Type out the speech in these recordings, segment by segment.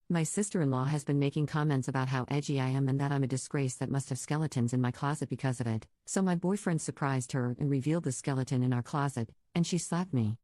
My sister-in-law has been making comments about how edgy I am and that I'm a disgrace that must have skeletons in my closet because of it, so my boyfriend surprised her and revealed the skeleton in our closet, and she slapped me.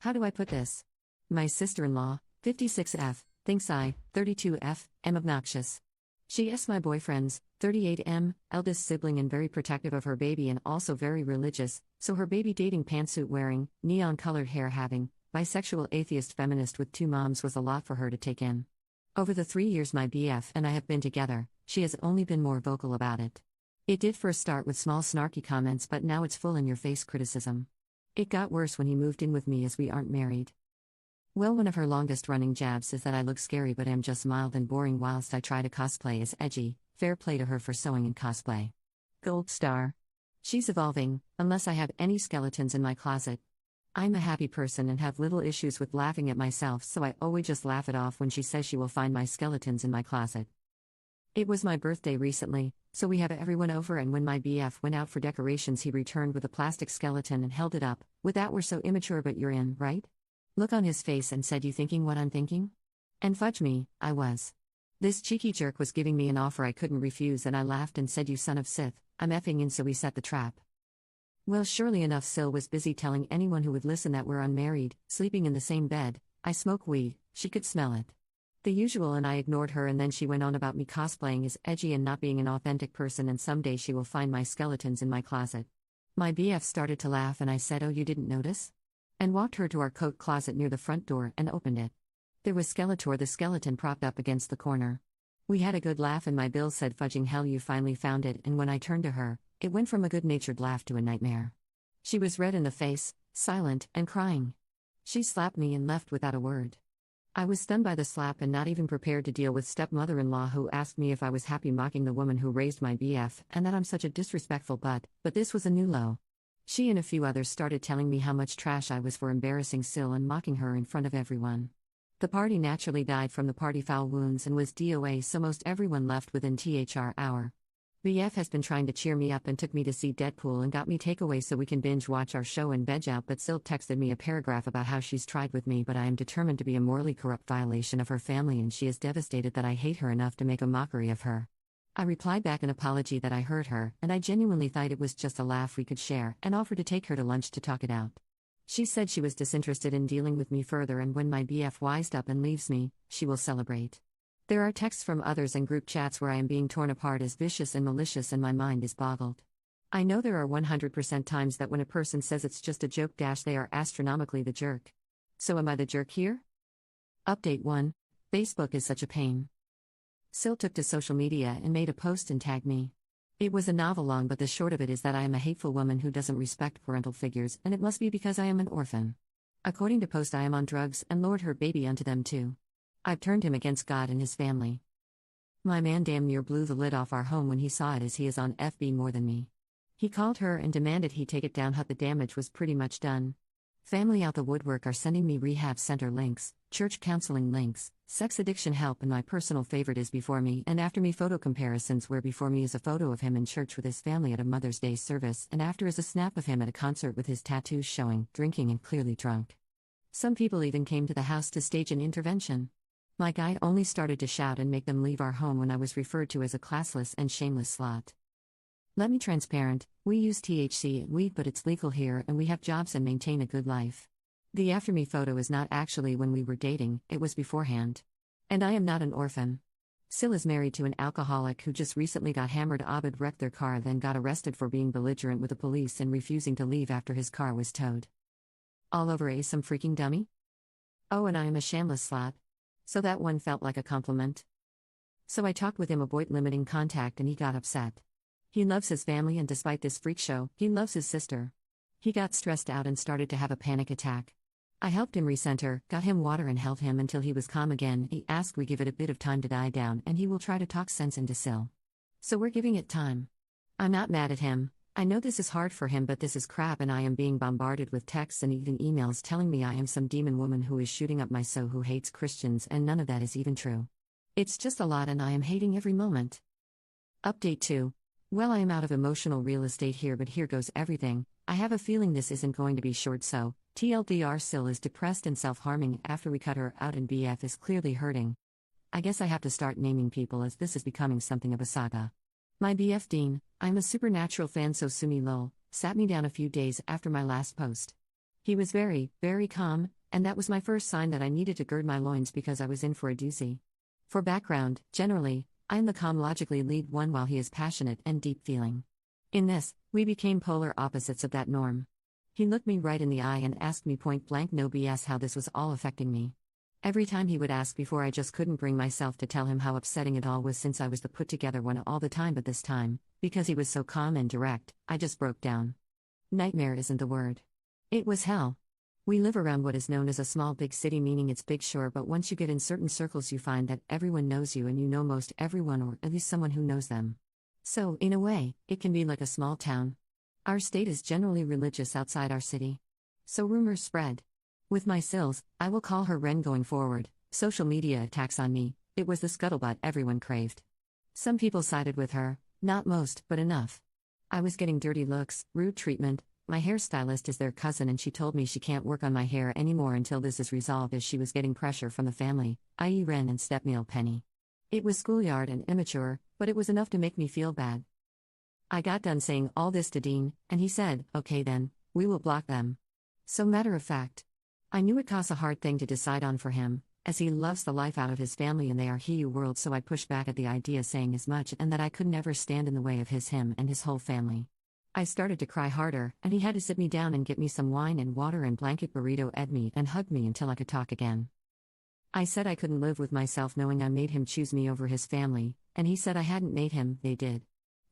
How do I put this? My sister-in-law, 56F, thinks I, 32F, am obnoxious. She is my boyfriend's, 38M, eldest sibling and very protective of her baby and also very religious, so her baby dating pantsuit wearing, neon-colored hair having, bisexual atheist feminist with two moms was a lot for her to take in. Over the 3 years my BF and I have been together, she has only been more vocal about it. It did first start with small snarky comments, but now it's full in-your-face criticism. It got worse when he moved in with me as we aren't married. Well, one of her longest-running jabs is that I look scary but am just mild and boring whilst I try to cosplay as edgy. Fair play to her for sewing and cosplay. Gold star. She's evolving, unless I have any skeletons in my closet. I'm a happy person and have little issues with laughing at myself, so I always just laugh it off when she says she will find my skeletons in my closet. It was my birthday recently, so we have everyone over, and when my BF went out for decorations he returned with a plastic skeleton and held it up, with that "we're so immature but you're in, right?" look on his face and said, "You thinking what I'm thinking?" And fudge me, I was. This cheeky jerk was giving me an offer I couldn't refuse, and I laughed and said, "You son of Sith, I'm effing in," so we set the trap. Well, surely enough, Sil was busy telling anyone who would listen that we're unmarried, sleeping in the same bed, I smoke weed, she could smell it. The usual, and I ignored her, and then she went on about me cosplaying as edgy and not being an authentic person, and someday she will find my skeletons in my closet. My BF started to laugh and I said, "Oh, you didn't notice?" And walked her to our coat closet near the front door and opened it. There was Skeletor the skeleton propped up against the corner. We had a good laugh and my Bill said, "Fudging hell, you finally found it," and when I turned to her, it went from a good-natured laugh to a nightmare. She was red in the face, silent, and crying. She slapped me and left without a word. I was stunned by the slap and not even prepared to deal with stepmother-in-law who asked me if I was happy mocking the woman who raised my BF and that I'm such a disrespectful butt, but this was a new low. She and a few others started telling me how much trash I was for embarrassing Sil and mocking her in front of everyone. The party naturally died from the party foul wounds and was DOA, so most everyone left within THR hour. BF has been trying to cheer me up and took me to see Deadpool and got me takeaway so we can binge watch our show and veg out, but Sil texted me a paragraph about how she's tried with me, but I am determined to be a morally corrupt violation of her family, and she is devastated that I hate her enough to make a mockery of her. I replied back an apology that I hurt her, and I genuinely thought it was just a laugh we could share, and offered to take her to lunch to talk it out. She said she was disinterested in dealing with me further, and when my BF wised up and leaves me, she will celebrate. There are texts from others and group chats where I am being torn apart as vicious and malicious, and my mind is boggled. I know there are 100% times that when a person says it's just a joke they are astronomically the jerk. So am I the jerk here? Update 1. Facebook is such a pain. Sil took to social media and made a post and tagged me. It was a novel long, but the short of it is that I am a hateful woman who doesn't respect parental figures, and it must be because I am an orphan. According to post, I am on drugs and lured her baby unto them too. I've turned him against God and his family. My man damn near blew the lid off our home when he saw it, as he is on FB more than me. He called her and demanded he take it down. The damage was pretty much done. Family out the woodwork are sending me rehab center links, church counseling links, sex addiction help, and my personal favorite is before me and after me photo comparisons, where before me is a photo of him in church with his family at a Mother's Day service, and after is a snap of him at a concert with his tattoos showing, drinking and clearly drunk. Some people even came to the house to stage an intervention. My guy only started to shout and make them leave our home when I was referred to as a classless and shameless slut. Let me transparent, we use THC and weed, but it's legal here and we have jobs and maintain a good life. The after me photo is not actually when we were dating, it was beforehand. And I am not an orphan. Sil is married to an alcoholic who just recently got hammered. Abed wrecked their car, then got arrested for being belligerent with the police and refusing to leave after his car was towed. All over some freaking dummy? Oh, and I am a shameless slut. So that one felt like a compliment. So I talked with him about limiting contact and he got upset. He loves his family, and despite this freak show, he loves his sister. He got stressed out and started to have a panic attack. I helped him recenter, got him water and held him until he was calm again. He asked we give it a bit of time to die down and he will try to talk sense into Sil. So we're giving it time. I'm not mad at him. I know this is hard for him, but this is crap, and I am being bombarded with texts and even emails telling me I am some demon woman who is shooting up my soul who hates Christians, and none of that is even true. It's just a lot and I am hating every moment. Update 2. Well, I am out of emotional real estate here, but here goes everything. I have a feeling this isn't going to be short, so TLDR, Sil is depressed and self-harming after we cut her out and BF is clearly hurting. I guess I have to start naming people as this is becoming something of a saga. My BF Dean, I'm a supernatural fan, so Sumi lol, sat me down a few days after my last post. He was very, very calm, and that was my first sign that I needed to gird my loins because I was in for a doozy. For background, generally, I am the calm, logically lead one while he is passionate and deep feeling. In this, we became polar opposites of that norm. He looked me right in the eye and asked me point blank, no BS, how this was all affecting me. Every time he would ask before, I just couldn't bring myself to tell him how upsetting it all was, since I was the put together one all the time, but this time, because he was so calm and direct, I just broke down. Nightmare isn't the word. It was hell. We live around what is known as a small big city, meaning it's big, sure, but once you get in certain circles you find that everyone knows you and you know most everyone, or at least someone who knows them. So, in a way, it can be like a small town. Our state is generally religious outside our city. So rumors spread. With my Sills, I will call her Ren going forward, social media attacks on me, it was the scuttlebutt everyone craved. Some people sided with her, not most, but enough. I was getting dirty looks, rude treatment. My hairstylist is their cousin and she told me she can't work on my hair anymore until this is resolved, as she was getting pressure from the family, i.e. Ren and stepmeal Penny. It was schoolyard and immature, but it was enough to make me feel bad. I got done saying all this to Dean, and he said, okay then, we will block them. So matter of fact. I knew it costs a hard thing to decide on for him, as he loves the life out of his family and they are Hiu world, so I pushed back at the idea, saying as much and that I could never stand in the way of him and his whole family. I started to cry harder, and he had to sit me down and get me some wine and water and blanket burrito ed me and hug me until I could talk again. I said I couldn't live with myself knowing I made him choose me over his family, and he said I hadn't made him, they did.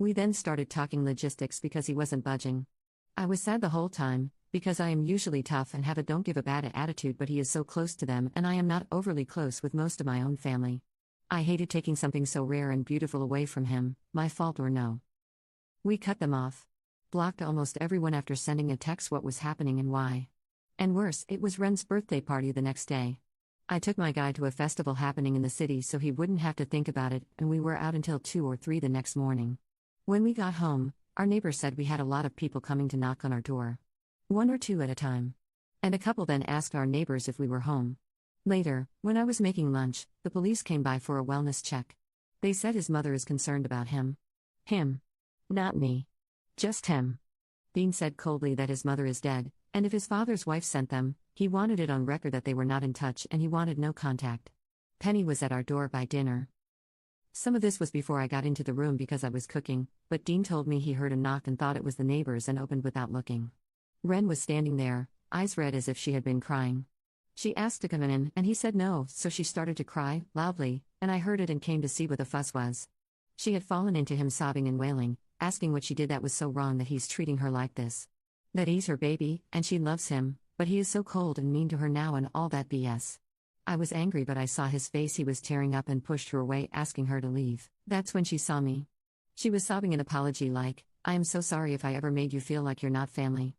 We then started talking logistics because he wasn't budging. I was sad the whole time, because I am usually tough and have a don't give a bad attitude, but he is so close to them and I am not overly close with most of my own family. I hated taking something so rare and beautiful away from him, my fault or no. We cut them off. Blocked almost everyone after sending a text what was happening and why. And worse, it was Ren's birthday party the next day. I took my guy to a festival happening in the city so he wouldn't have to think about it, and we were out until 2 or 3 the next morning. When we got home, our neighbor said we had a lot of people coming to knock on our door. 1 or 2 at a time. And a couple then asked our neighbors if we were home. Later, when I was making lunch, the police came by for a wellness check. They said his mother is concerned about him. Him. Not me. Just him. Dean said coldly that his mother is dead, and if his father's wife sent them, he wanted it on record that they were not in touch and he wanted no contact. Penny was at our door by dinner. Some of this was before I got into the room because I was cooking, but Dean told me he heard a knock and thought it was the neighbors and opened without looking. Ren was standing there, eyes red as if she had been crying. She asked to come in and he said no, so she started to cry, loudly, and I heard it and came to see what the fuss was. She had fallen into him sobbing and wailing, asking what she did that was so wrong that he's treating her like this. That he's her baby, and she loves him, but he is so cold and mean to her now and all that BS. I was angry, but I saw his face, he was tearing up and pushed her away, asking her to leave. That's when she saw me. She was sobbing an apology like, I am so sorry if I ever made you feel like you're not family.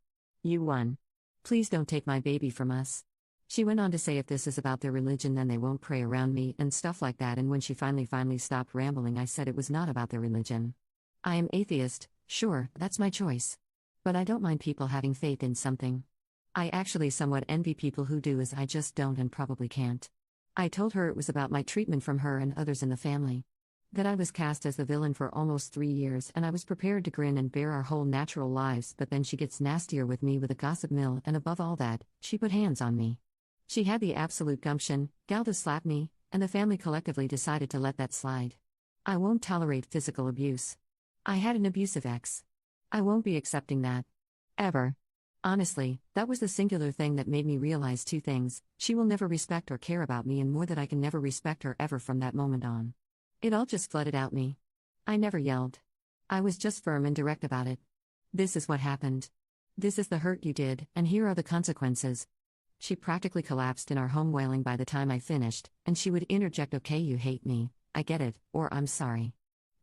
You won. Please don't take my baby from us. She went on to say if this is about their religion then they won't pray around me and stuff like that, and when she finally stopped rambling I said it was not about their religion. I am atheist, sure, that's my choice. But I don't mind people having faith in something. I actually somewhat envy people who do, as I just don't and probably can't. I told her it was about my treatment from her and others in the family. That I was cast as the villain for almost 3 years and I was prepared to grin and bear our whole natural lives, but then she gets nastier with me with a gossip mill, and above all that, she put hands on me. She had the absolute gumption, gal, to slap me, and the family collectively decided to let that slide. I won't tolerate physical abuse. I had an abusive ex. I won't be accepting that. Ever. Honestly, that was the singular thing that made me realize 2 things: she will never respect or care about me, and more, that I can never respect her ever from that moment on. It all just flooded out me. I never yelled. I was just firm and direct about it. This is what happened. This is the hurt you did, and here are the consequences. She practically collapsed in our home wailing by the time I finished, and she would interject, okay, you hate me, I get it, or I'm sorry.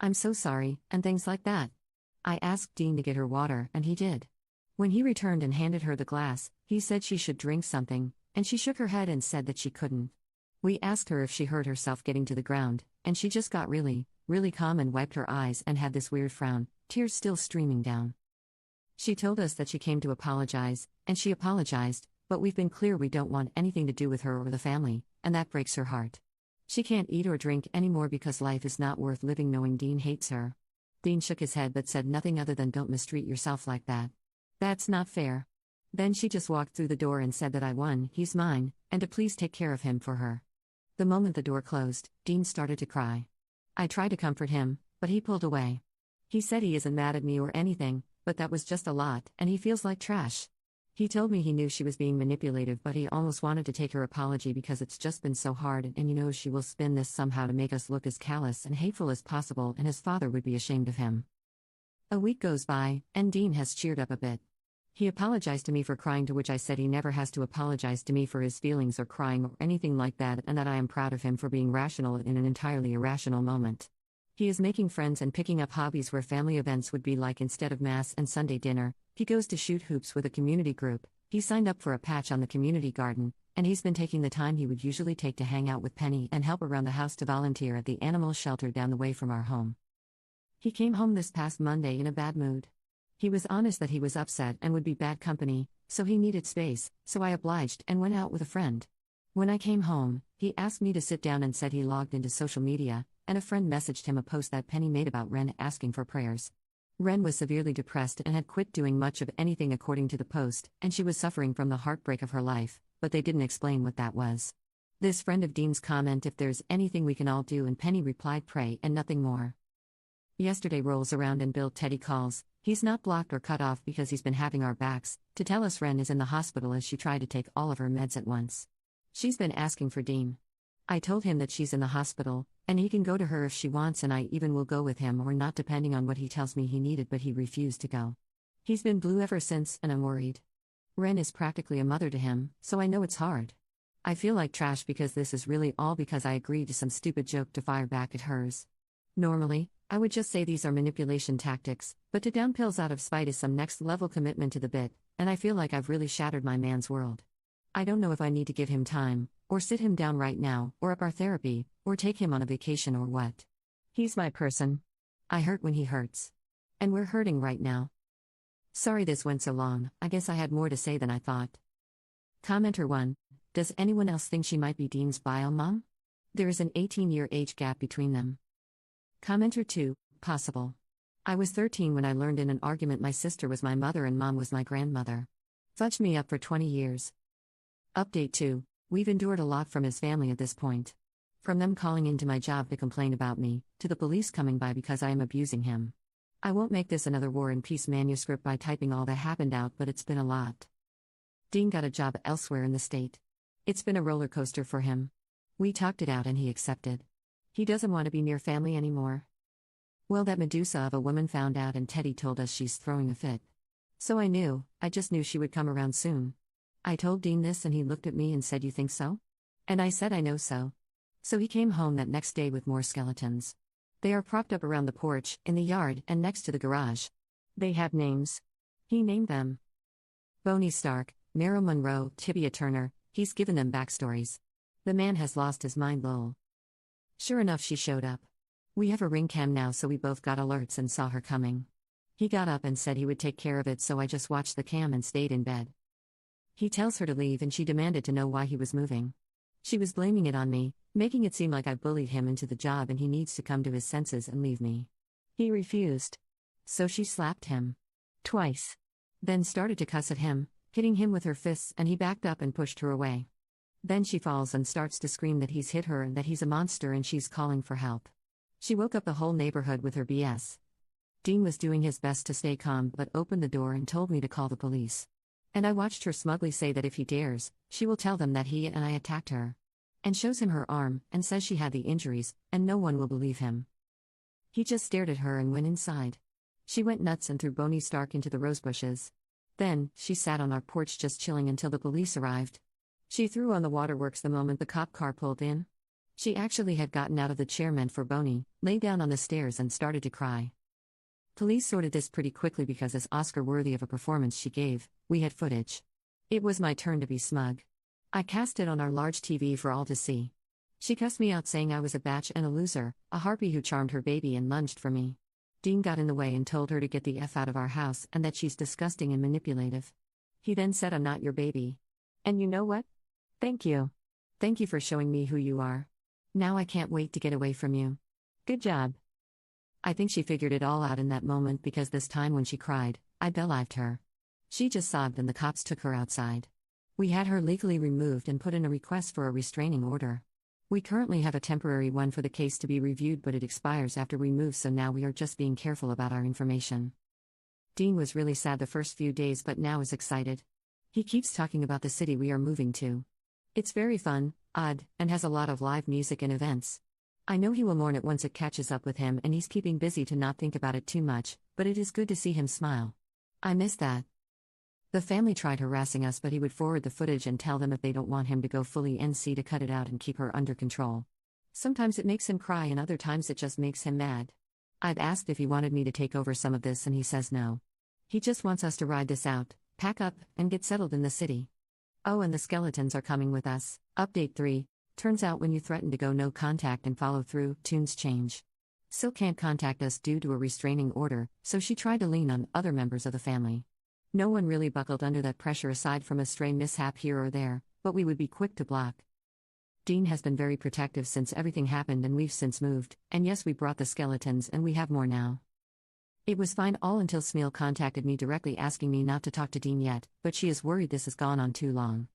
I'm so sorry, and things like that. I asked Dean to get her water, and he did. When he returned and handed her the glass, he said she should drink something, and she shook her head and said that she couldn't. We asked her if she hurt herself getting to the ground, and she just got really calm and wiped her eyes and had this weird frown, tears still streaming down. She told us that she came to apologize, and she apologized, but we've been clear we don't want anything to do with her or the family, and that breaks her heart. She can't eat or drink anymore because life is not worth living knowing Dean hates her. Dean shook his head but said nothing other than don't mistreat yourself like that. That's not fair. Then she just walked through the door and said that I won, he's mine, and to please take care of him for her. The moment the door closed, Dean started to cry. I tried to comfort him, but he pulled away. He said he isn't mad at me or anything, but that was just a lot, and he feels like trash. He told me he knew she was being manipulative, but he almost wanted to take her apology because it's just been so hard, and she will spin this somehow to make us look as callous and hateful as possible, and his father would be ashamed of him. A week goes by, and Dean has cheered up a bit. He apologized to me for crying, to which I said he never has to apologize to me for his feelings or crying or anything like that, and that I am proud of him for being rational in an entirely irrational moment. He is making friends and picking up hobbies where family events would be like instead of Mass and Sunday dinner. He goes to shoot hoops with a community group, he signed up for a patch on the community garden, and he's been taking the time he would usually take to hang out with Penny and help around the house to volunteer at the animal shelter down the way from our home. He came home this past Monday in a bad mood. He was honest that he was upset and would be bad company, so he needed space, so I obliged and went out with a friend. When I came home, he asked me to sit down and said he logged into social media, and a friend messaged him a post that Penny made about Ren asking for prayers. Ren was severely depressed and had quit doing much of anything according to the post, and she was suffering from the heartbreak of her life, but they didn't explain what that was. This friend of Dean's comment if there's anything we can all do, and Penny replied pray and nothing more. Yesterday rolls around and Bill Teddy calls, he's not blocked or cut off because he's been having our backs, to tell us Ren is in the hospital as she tried to take all of her meds at once. She's been asking for Dean. I told him that she's in the hospital, and he can go to her if she wants, and I even will go with him or not depending on what he tells me he needed, but he refused to go. He's been blue ever since, and I'm worried. Ren is practically a mother to him, so I know it's hard. I feel like trash because this is really all because I agreed to some stupid joke to fire back at hers. Normally, I would just say these are manipulation tactics, but to down pills out of spite is some next level commitment to the bit, and I feel like I've really shattered my man's world. I don't know if I need to give him time, or sit him down right now, or up our therapy, or take him on a vacation or what. He's my person. I hurt when he hurts. And we're hurting right now. Sorry this went so long, I guess I had more to say than I thought. Commenter 1. Does anyone else think she might be Dean's bio mom? There is an 18-year age gap between them. Commenter 2. Possible. I was 13 when I learned in an argument my sister was my mother and mom was my grandmother. Fudged me up for 20 years. Update 2. We've endured a lot from his family at this point. From them calling into my job to complain about me, to the police coming by because I am abusing him. I won't make this another War and Peace manuscript by typing all that happened out, but it's been a lot. Dean got a job elsewhere in the state. It's been a roller coaster for him. We talked it out and he accepted. He doesn't want to be near family anymore. Well, that Medusa of a woman found out and Teddy told us she's throwing a fit. So I just knew she would come around soon. I told Dean this and he looked at me and said, "You think so?" And I said, "I know so." So he came home that next day with more skeletons. They are propped up around the porch, in the yard, and next to the garage. They have names. He named them. Boney Stark, Meryl Monroe, Tibia Turner, he's given them backstories. The man has lost his mind, lol. Sure enough, she showed up. We have a ring cam now, so we both got alerts and saw her coming. He got up and said he would take care of it, so I just watched the cam and stayed in bed. He tells her to leave and she demanded to know why he was moving. She was blaming it on me, making it seem like I bullied him into the job and he needs to come to his senses and leave me. He refused. So she slapped him. Twice. Then started to cuss at him, hitting him with her fists, and he backed up and pushed her away. Then she falls and starts to scream that he's hit her and that he's a monster and she's calling for help. She woke up the whole neighborhood with her BS. Dean was doing his best to stay calm but opened the door and told me to call the police. And I watched her smugly say that if he dares, she will tell them that he and I attacked her. And shows him her arm, and says she had the injuries, and no one will believe him. He just stared at her and went inside. She went nuts and threw Boney Stark into the rosebushes. Then, she sat on our porch just chilling until the police arrived. She threw on the waterworks the moment the cop car pulled in. She actually had gotten out of the chair meant for Boney, lay down on the stairs and started to cry. Police sorted this pretty quickly because as Oscar-worthy of a performance she gave, we had footage. It was my turn to be smug. I cast it on our large TV for all to see. She cussed me out saying I was a batch and a loser, a harpy who charmed her baby and lunged for me. Dean got in the way and told her to get the F out of our house and that she's disgusting and manipulative. He then said, "I'm not your baby. And you know what? Thank you. Thank you for showing me who you are. Now I can't wait to get away from you. Good job. I think she figured it all out in that moment because this time when she cried, I believed her. She just sobbed and the cops took her outside. We had her legally removed and put in a request for a restraining order. We currently have a temporary one for the case to be reviewed, but it expires after we move, so now we are just being careful about our information. Dean was really sad the first few days but now is excited. He keeps talking about the city we are moving to. It's very fun, odd, and has a lot of live music and events. I know he will mourn it once it catches up with him, and he's keeping busy to not think about it too much, but it is good to see him smile. I miss that. The family tried harassing us, but he would forward the footage and tell them if they don't want him to go fully NC to cut it out and keep her under control. Sometimes it makes him cry and other times it just makes him mad. I've asked if he wanted me to take over some of this and he says no. He just wants us to ride this out, pack up, and get settled in the city. Oh, and the skeletons are coming with us. Update 3. Turns out when you threaten to go no contact and follow through, tunes change. Sil can't contact us due to a restraining order, so she tried to lean on other members of the family. No one really buckled under that pressure aside from a stray mishap here or there, but we would be quick to block. Dean has been very protective since everything happened and we've since moved, and yes, we brought the skeletons and we have more now. It was fine all until Smeel contacted me directly asking me not to talk to Dean yet, but she is worried this has gone on too long.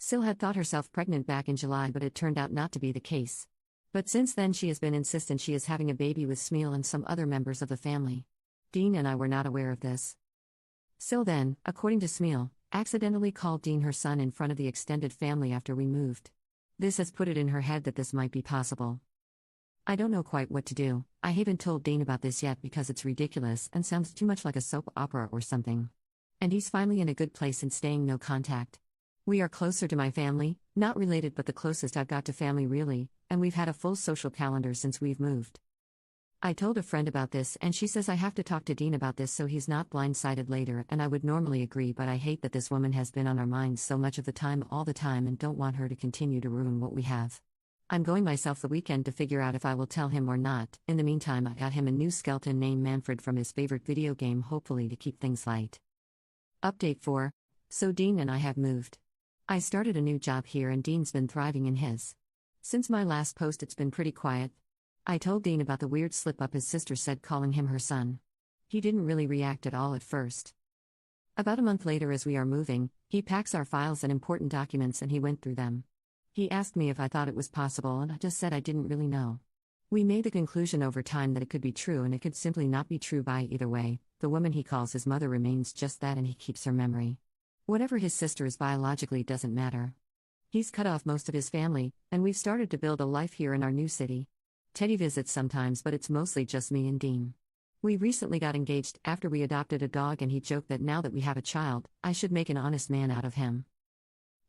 Sil had thought herself pregnant back in July, but it turned out not to be the case. But since then she has been insistent she is having a baby with Smeel and some other members of the family. Dean and I were not aware of this. Sil then, according to Smeel, accidentally called Dean her son in front of the extended family after we moved. This has put it in her head that this might be possible. I don't know quite what to do. I haven't told Dean about this yet because it's ridiculous and sounds too much like a soap opera or something. And he's finally in a good place and staying no contact. We are closer to my family, not related but the closest I've got to family really, and we've had a full social calendar since we've moved. I told a friend about this and she says I have to talk to Dean about this so he's not blindsided later, and I would normally agree, but I hate that this woman has been on our minds so much of the time all the time and don't want her to continue to ruin what we have. I'm going myself the weekend to figure out if I will tell him or not. In the meantime, I got him a new skeleton named Manfred from his favorite video game, hopefully to keep things light. Update 4. So Dean and I have moved. I started a new job here and Dean's been thriving in his. Since my last post it's been pretty quiet. I told Dean about the weird slip-up his sister said calling him her son. He didn't really react at all at first. About a month later, as we are moving, he packs our files and important documents and he went through them. He asked me if I thought it was possible and I just said I didn't really know. We made the conclusion over time that it could be true and it could simply not be true. By either way, the woman he calls his mother remains just that and he keeps her memory. Whatever his sister is biologically doesn't matter. He's cut off most of his family, and we've started to build a life here in our new city. Teddy visits sometimes, but it's mostly just me and Dean. We recently got engaged after we adopted a dog and he joked that now that we have a child, I should make an honest man out of him.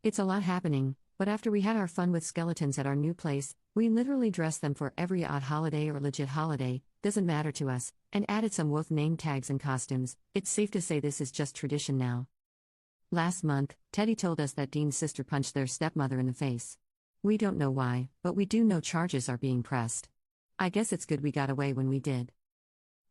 It's a lot happening, but after we had our fun with skeletons at our new place, we literally dressed them for every odd holiday or legit holiday, doesn't matter to us, and added some Wolf name tags and costumes. It's safe to say this is just tradition now. Last month, Teddy told us that Dean's sister punched their stepmother in the face. We don't know why, but we do know charges are being pressed. I guess it's good we got away when we did.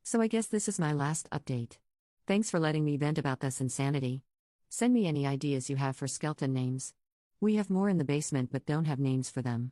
So I guess this is my last update. Thanks for letting me vent about this insanity. Send me any ideas you have for skeleton names. We have more in the basement but don't have names for them.